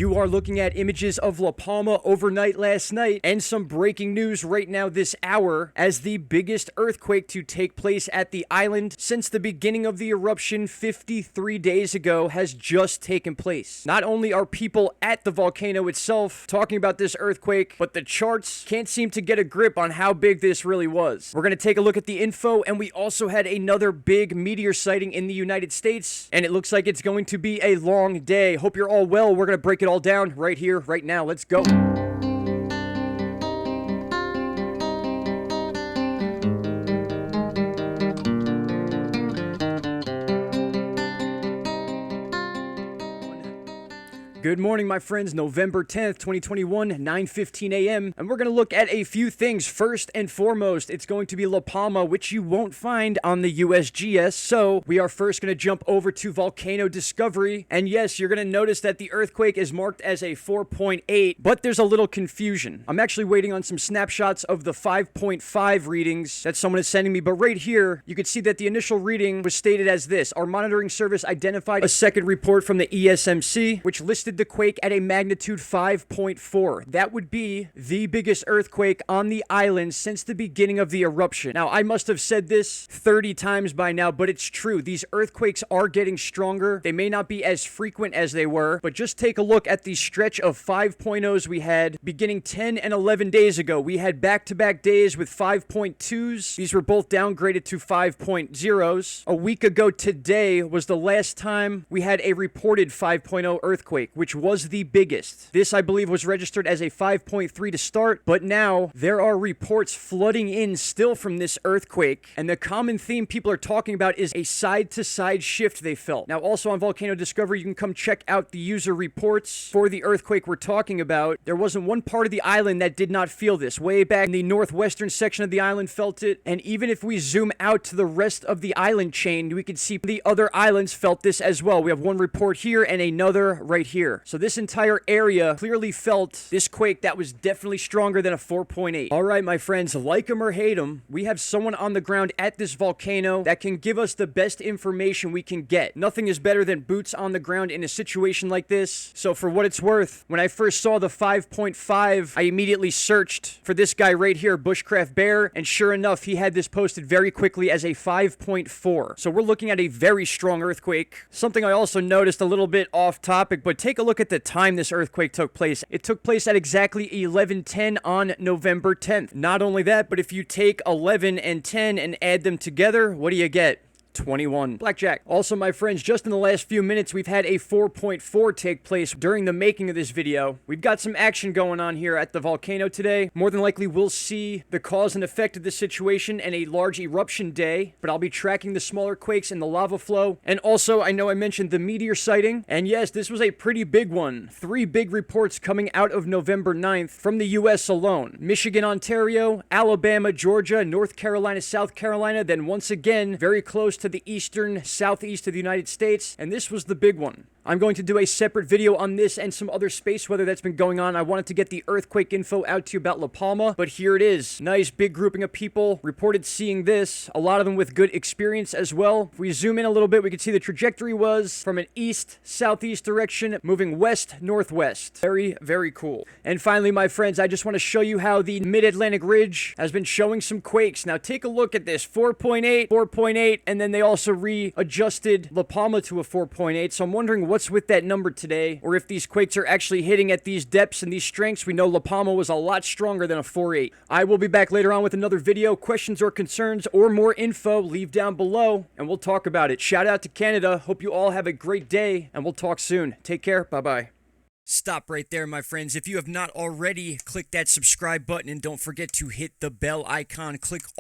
You are looking at images of La Palma overnight last night and some breaking news right now this hour as the biggest earthquake to take place at the island since the beginning of the eruption 53 days ago has just taken place. Not only are people at the volcano itself talking about this earthquake, but the charts can't seem to get a grip on how big this really was. We're going to take a look at the info, and we also had another big meteor sighting in the United States, and it looks like it's going to be a long day. Hope you're all well. We're going to break it all down right here, right now. Let's go. Good morning, my friends. November 10th, 2021, 9:15 a.m. And we're going to look at a few things. First and foremost, it's going to be La Palma, which you won't find on the USGS. So we are first going to jump over to volcano discovery. And yes, you're going to notice that the earthquake is marked as a 4.8, but there's a little confusion. I'm actually waiting on some snapshots of the 5.5 readings that someone is sending me. But right here, you can see that the initial reading was stated as this. Our monitoring service identified a second report from the ESMC, which listed the quake at a magnitude 5.4. That would be the biggest earthquake on the island since the beginning of the eruption. Now, I must have said this 30 times by now, but it's true. These earthquakes are getting stronger. They may not be as frequent as they were, but just take a look at the stretch of 5.0s we had beginning 10 and 11 days ago. We had back-to-back days with 5.2s. These were both downgraded to 5.0s. A week ago today was the last time we had a reported 5.0 earthquake, which was the biggest. This, I believe, was registered as a 5.3 to start, but now there are reports flooding in still from this earthquake, and the common theme people are talking about is a side-to-side shift they felt. Now, also on Volcano Discovery, you can come check out the user reports for the earthquake we're talking about. There wasn't one part of the island that did not feel this. Way back in the northwestern section of the island felt it, and even if we zoom out to the rest of the island chain, we can see the other islands felt this as well. We have one report here and another right here. So this entire area clearly felt this quake that was definitely stronger than a 4.8. All right, my friends, like them or hate them, we have someone on the ground at this volcano that can give us the best information we can get. Nothing is better than boots on the ground in a situation like this. So for what it's worth, when I first saw the 5.5, I immediately searched for this guy right here, Bushcraft Bear, and sure enough, he had this posted very quickly as a 5.4. So we're looking at a very strong earthquake. Something I also noticed a little bit off topic, but take a look at the time this earthquake took place. It took place at exactly 11:10 on November 10th. Not only that, but if you take 11 and 10 and add them together, what do you get? 21. Blackjack. Also, my friends, just in the last few minutes, we've had a 4.4 take place during the making of this video. We've got some action going on here at the volcano today. More than likely, we'll see the cause and effect of this situation and a large eruption day, but I'll be tracking the smaller quakes and the lava flow. And also, I know I mentioned the meteor sighting, and yes, this was a pretty big one. 3 big reports coming out of November 9th from the US alone. Michigan, Ontario, Alabama, Georgia, North Carolina, South Carolina, then once again, very close to the eastern southeast of the United States, and this was the big one. I'm going to do a separate video on this and some other space weather that's been going on. I wanted to get the earthquake info out to you about La Palma, but here it is. Nice big grouping of people reported seeing this, a lot of them with good experience as well. If we zoom in a little bit, we can see the trajectory was from an east-southeast direction, moving west-northwest. Very, very cool. And finally, my friends, I just want to show you how the Mid-Atlantic Ridge has been showing some quakes. Now, take a look at this. 4.8, 4.8, and then they also readjusted La Palma to a 4.8, so I'm wondering what's with that number today, or if these quakes are actually hitting at these depths and these strengths. We know La Palma was a lot stronger than a 4.8. I will be back later on with another video. Questions or concerns or more info, leave down below, and we'll talk about it. Shout out to Canada. Hope you all have a great day, and we'll talk soon. Take care. Bye-bye. Stop right there, my friends. If you have not already, click that subscribe button, and don't forget to hit the bell icon. Click all